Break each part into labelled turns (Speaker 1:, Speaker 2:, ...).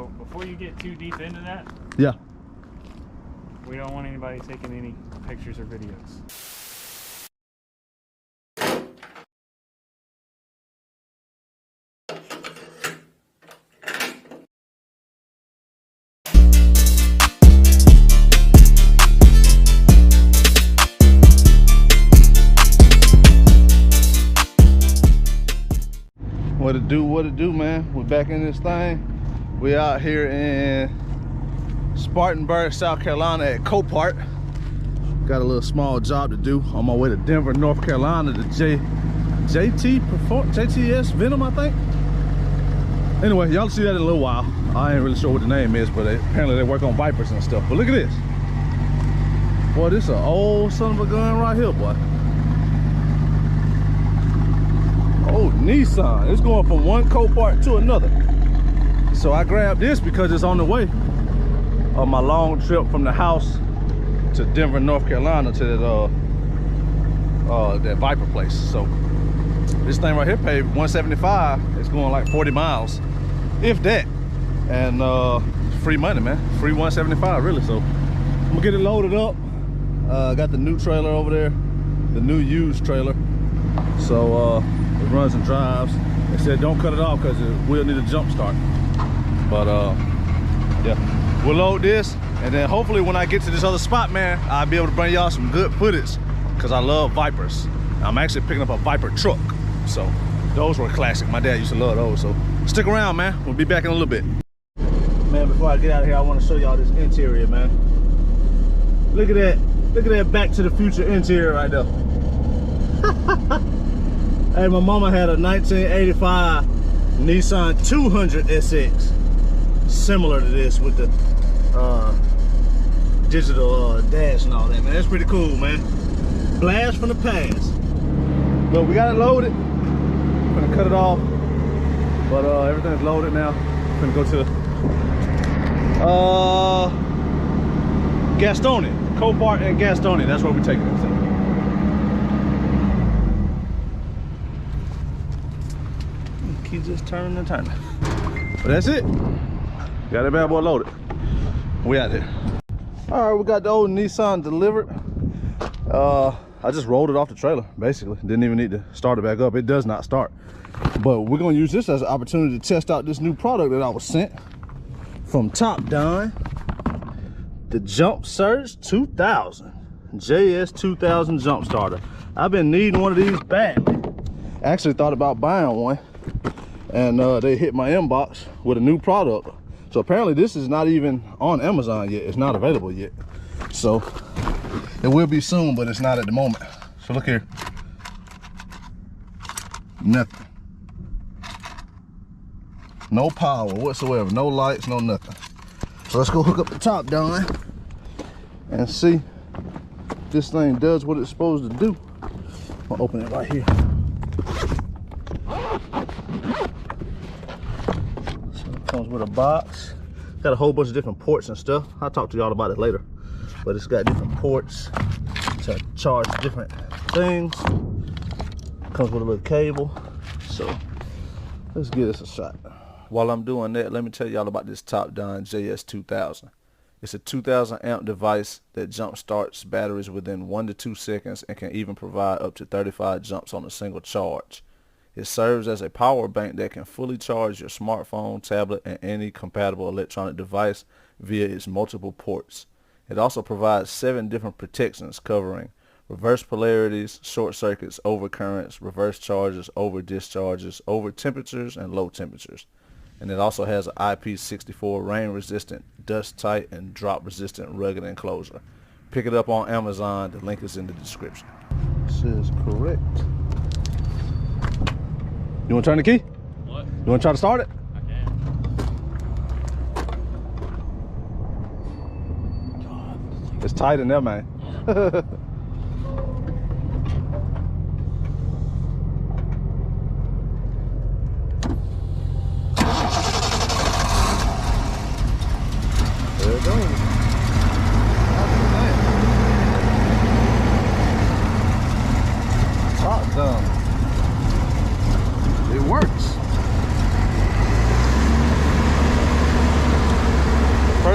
Speaker 1: So before you get too deep into that,
Speaker 2: yeah,
Speaker 1: we don't want anybody taking any pictures or videos.
Speaker 2: What it do, man? We're back in this thing. We out here in Spartanburg, South Carolina at Colbert. Got a little small job to do on my way to Denver, North Carolina to JTS Venom, I think. Anyway, y'all see that in a little while. I ain't really sure what the name is, but apparently they work on Vipers and stuff. But look at this. Boy, this is an old son of a gun right here, boy. Oh, Nissan. It's going from one Colbert to another. So I grabbed this because it's on the way on my long trip from the house to Denver, North Carolina to that Viper place. So this thing right here paid $175. It's going like 40 miles, if that. And free money, man. Free $175, really. So I'm gonna get it loaded up. Got the new trailer over there, the new used trailer. So it runs and drives. They said don't cut it off because it will need a jump start. But yeah, we'll load this, and then hopefully when I get to this other spot, man, I'll be able to bring y'all some good footage because I love Vipers. I'm actually picking up a Viper truck, so those were classic. My dad used to love those. So stick around, man. We'll be back in a little bit. Man, before I get out of here, I want to show y'all this interior, man. Look at that. Look at that Back to the Future interior right there. Hey, my mama had a 1985 Nissan 200 SX, similar to this with the digital dash and all that, man. That's pretty cool, man. Blast from the past. But we got it loaded. I'm gonna cut it off, but everything's loaded now. I'm gonna go to Gastonia, Colbert and Gastonia. That's where we're taking it. Keep just turning and turning. But that's it. Got that bad boy loaded. We out there. All right, we got the old Nissan delivered. I just rolled it off the trailer, basically. Didn't even need to start it back up. It does not start. But we're gonna use this as an opportunity to test out this new product that I was sent from TOPDON. The Jump Surge 2000. JS 2000 jump starter. I've been needing one of these badly. Actually thought about buying one. And they hit my inbox with a new product. So apparently this is not even on Amazon yet. It's not available yet. So it will be soon, but it's not at the moment. So look here. Nothing. No power whatsoever. No lights, no nothing. So let's go hook up the TOPDON and see if this thing does what it's supposed to do. I'll open it right here. Comes with a box. Got a whole bunch of different ports and stuff. I'll talk to y'all about it later. But it's got different ports to charge different things. Comes with a little cable. So let's give this a shot. While I'm doing that, let me tell y'all about this TOPDON JS 2000. It's a 2000 amp device that jump starts batteries within 1 to 2 seconds and can even provide up to 35 jumps on a single charge. It serves as a power bank that can fully charge your smartphone, tablet, and any compatible electronic device via its multiple ports. It also provides 7 different protections covering reverse polarities, short circuits, overcurrents, reverse charges, over discharges, over temperatures, and low temperatures. And it also has an IP64 rain resistant, dust tight, and drop resistant rugged enclosure. Pick it up on Amazon. The link is in the description. This is correct. You want to turn the key? What? You want to try to start it?
Speaker 1: I can.
Speaker 2: God, it's tight in there, man. There it goes. TOPDON. It works.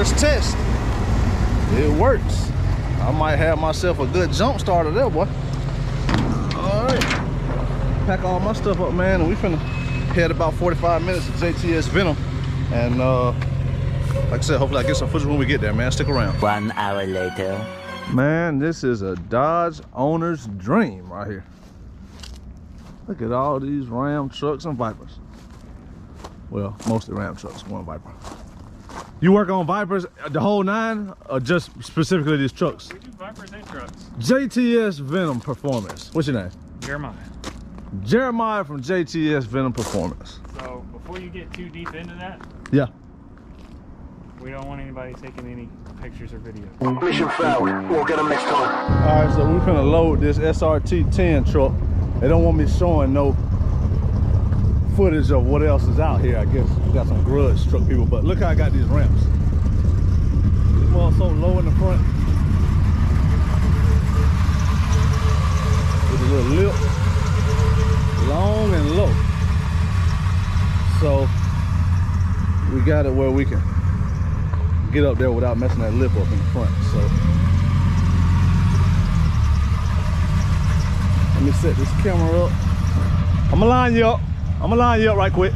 Speaker 2: First test. It works. I might have myself a good jump starter there, boy. All right. Pack all my stuff up, man, and we finna head about 45 minutes to JTS Venom. And like I said, hopefully I get some footage when we get there, man. Stick around.
Speaker 3: 1 hour later.
Speaker 2: Man, this is a Dodge owner's dream right here. Look at all these Ram trucks and Vipers. Well, mostly Ram trucks, one Viper. You work on Vipers the whole 9, or just specifically these trucks?
Speaker 1: We do Vipers and trucks.
Speaker 2: JTS Venom Performance. What's your name?
Speaker 1: Jeremiah.
Speaker 2: Jeremiah from JTS Venom Performance.
Speaker 1: So before you get too deep into that,
Speaker 2: Yeah.
Speaker 1: we don't want anybody taking any pictures or videos.
Speaker 4: Mission failed. We'll get them next time.
Speaker 2: All right, so we're finna load this SRT 10 truck. They don't want me showing no footage of what else is out here. I guess we got some grudge truck people, but look how I got these ramps. This one's so low in the front. With a little lip, long and low. So we got it where we can get up there without messing that lip up in the front. So let me set this camera up. I'm gonna line you up. I'm gonna line you up right quick.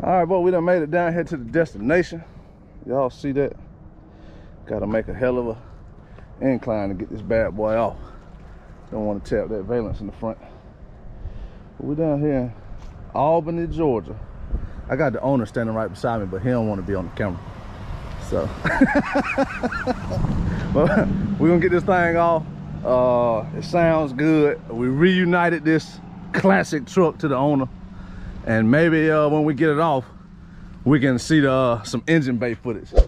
Speaker 2: All right, boy, we done made it down here to the destination. Y'all see that? Gotta make a hell of a incline to get this bad boy off. Don't want to tap that valence in the front. But we down here in Albany, Georgia. I got the owner standing right beside me, but he don't want to be on the camera. So, but we're gonna get this thing off. It sounds good. We reunited this classic truck to the owner. And maybe when we get it off, we can see the some engine bay footage. Set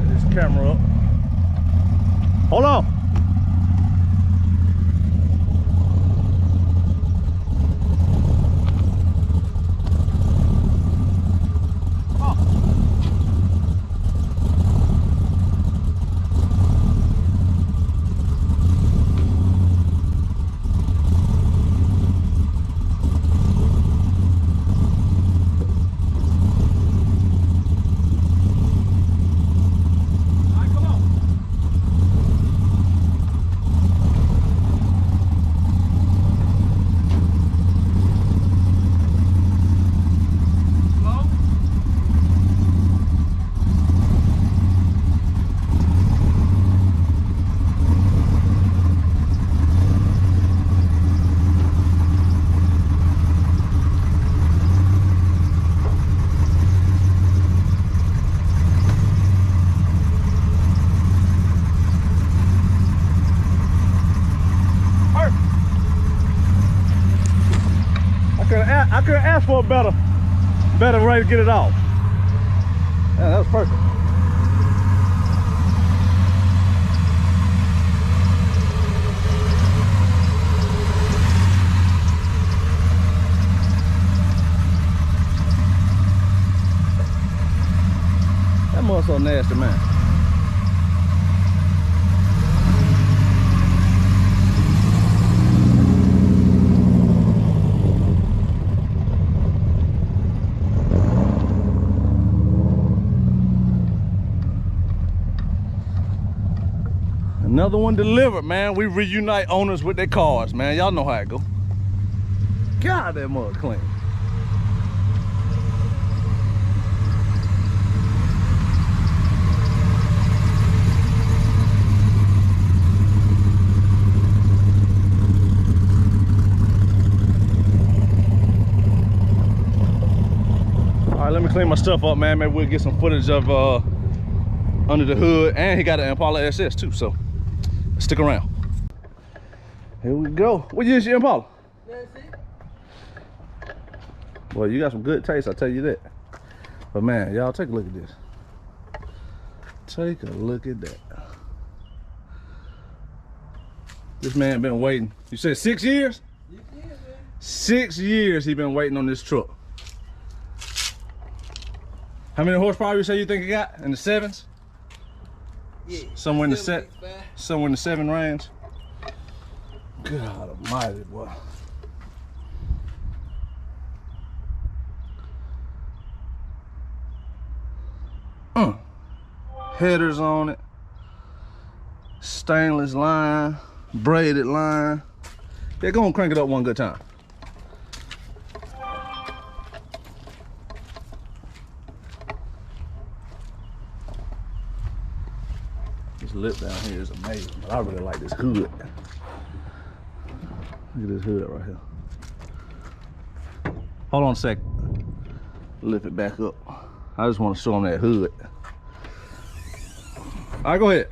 Speaker 2: this camera up. Hold on. I couldn't ask for a better better way to get it off. Yeah, that was perfect. That mud's so nasty, man. Another one delivered, man. We reunite owners with their cars, man. Y'all know how it go. God, that mud clean. All right, let me clean my stuff up, man. Maybe we'll get some footage of under the hood. And he got an Impala SS too, so stick around. Here we go. What year is your Impala? Well, you got some good taste, I'll tell you that. But man, y'all take a look at this. Take a look at that. This man been waiting. You said 6 years? 6 years, man. 6 years he been waiting on this truck. How many horsepower you say you think it got? In the 7s? Yeah, somewhere in the somewhere in the 7 range. God almighty, boy. Headers on it. Stainless line. Braided line. Yeah, go and crank it up one good time. This lip down here is amazing, but I really like this hood. Look at this hood right here. Hold on a second. Lift it back up. I just want to show them that hood. All right, go ahead.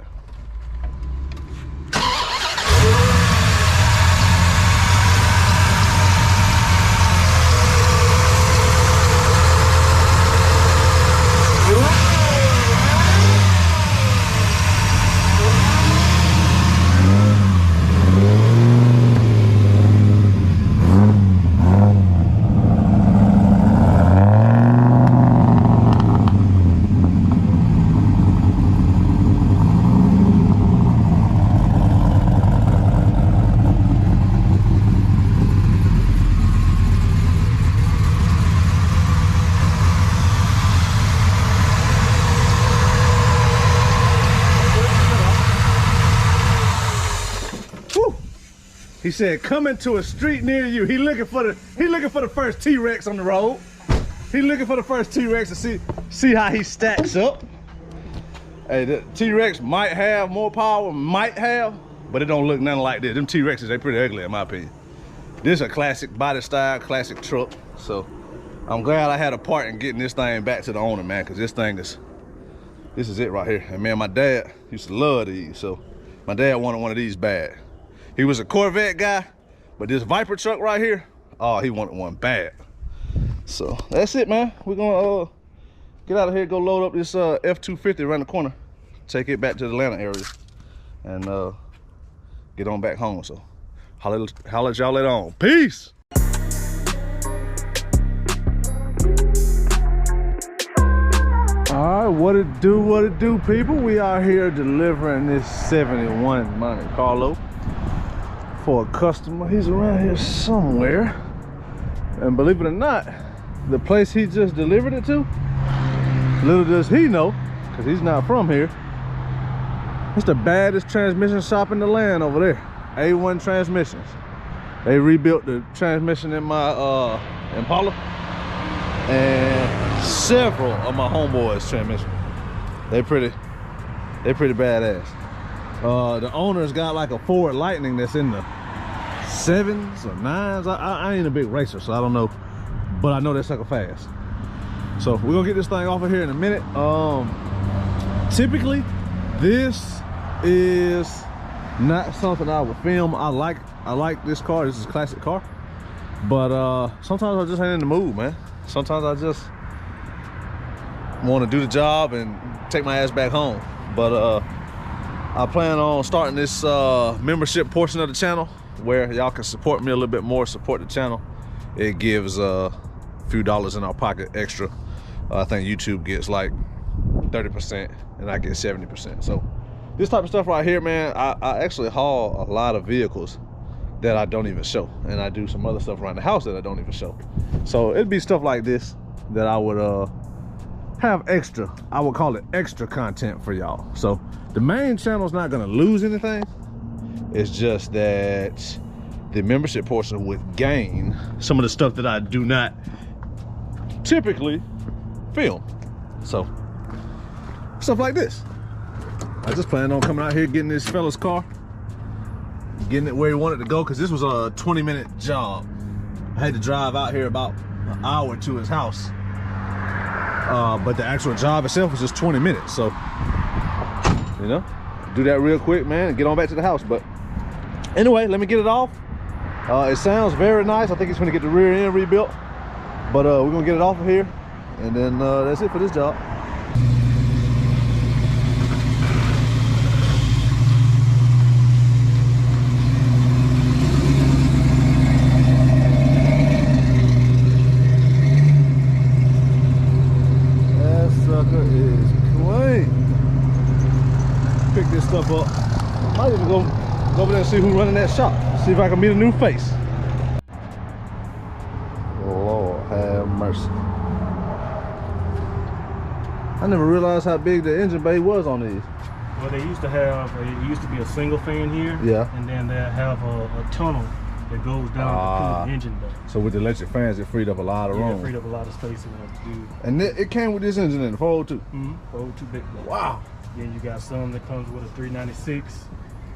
Speaker 2: He said, coming to a street near you. He looking for the first T-Rex on the road. He looking for the first T-Rex to see how he stacks up. Hey, the T-Rex might have more power, but it don't look nothing like this. Them T-Rexes, they pretty ugly in my opinion. This is a classic body style, classic truck. So I'm glad I had a part in getting this thing back to the owner, man, because this is it right here. And man, my dad used to love these, so my dad wanted one of these bad. He was a Corvette guy, but this Viper truck right here, oh, he wanted one bad. So that's it, man. We're gonna get out of here, go load up this F-250 around the corner, take it back to the Atlanta area, and get on back home. So holla at y'all later on. Peace. All right, what it do, people? We are here delivering this 71 Monte Carlo for a customer. He's around here somewhere, and believe it or not, the place he just delivered it to, little does he know, because he's not from here, it's the baddest transmission shop in the land over there. A1 Transmissions. They rebuilt the transmission in my Impala and several of my homeboys' transmission. They pretty badass. The owner's got like a Ford Lightning that's in the 7s or 9s. I ain't a big racer, so I don't know, but I know that sucker fast. So we're gonna get this thing off of here in a minute. Typically this is not something I would film. I like this car. This is a classic car, but sometimes I just ain't in the mood, man. Sometimes I just want to do the job and take my ass back home. But I plan on starting this membership portion of the channel where y'all can support me a little bit more, support the channel. It gives a few dollars in our pocket extra. I think YouTube gets like 30% and I get 70%. So this type of stuff right here, man, I actually haul a lot of vehicles that I don't even show, and I do some other stuff around the house that I don't even show. So it'd be stuff like this that I would have extra, I would call it extra content for y'all. So the main channel's not gonna lose anything. It's just that the membership portion would gain some of the stuff that I do not typically film. So stuff like this. I just planned on coming out here, getting this fella's car, getting it where he wanted to go, because this was a 20-minute job. I had to drive out here about an hour to his house. But the actual job itself was just 20 minutes. So, you know, do that real quick, man, and get on back to the house. But anyway, let me get it off. It sounds very nice. I think it's gonna get the rear end rebuilt. But we're gonna get it off of here. And then that's it for this job. Stuff up. Might even go over there and see who's running that shop. See if I can meet a new face. Lord have mercy. I never realized how big the engine bay was on these.
Speaker 1: Well, they used to have, it used to be a single fan here.
Speaker 2: Yeah.
Speaker 1: And then they have a tunnel that goes down to cool the engine bay.
Speaker 2: So with the electric fans, it freed up a lot of room.
Speaker 1: Yeah, it freed up a lot of space in there to do.
Speaker 2: And it came with this engine in the 402?
Speaker 1: Mm-hmm. 402 big block.
Speaker 2: Wow.
Speaker 1: Then you got some that comes with a 396,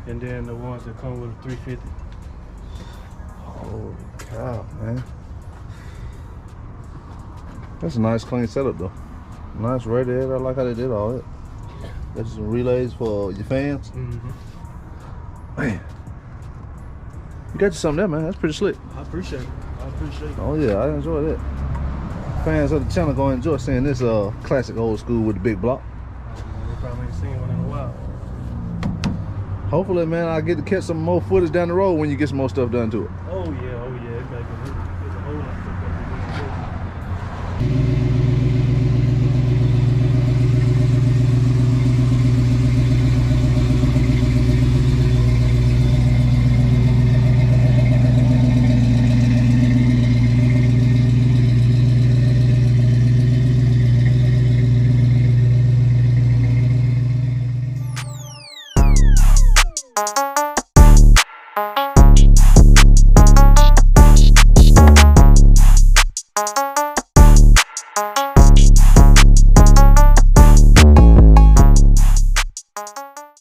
Speaker 1: and then the ones that come with a 350.
Speaker 2: Holy cow, man. That's a nice clean setup though. Nice radiator. I like how they did all that. Got some relays for your fans.
Speaker 1: Mm-hmm.
Speaker 2: Man. You got you something there, man. That's pretty slick.
Speaker 1: I appreciate it. I appreciate it.
Speaker 2: Oh yeah, I enjoy that. Fans of the channel gonna enjoy seeing this classic old school with the big block.
Speaker 1: Probably ain't seen one in a while.
Speaker 2: Hopefully, man, I'll get to catch some more footage down the road when you get some more stuff done to it.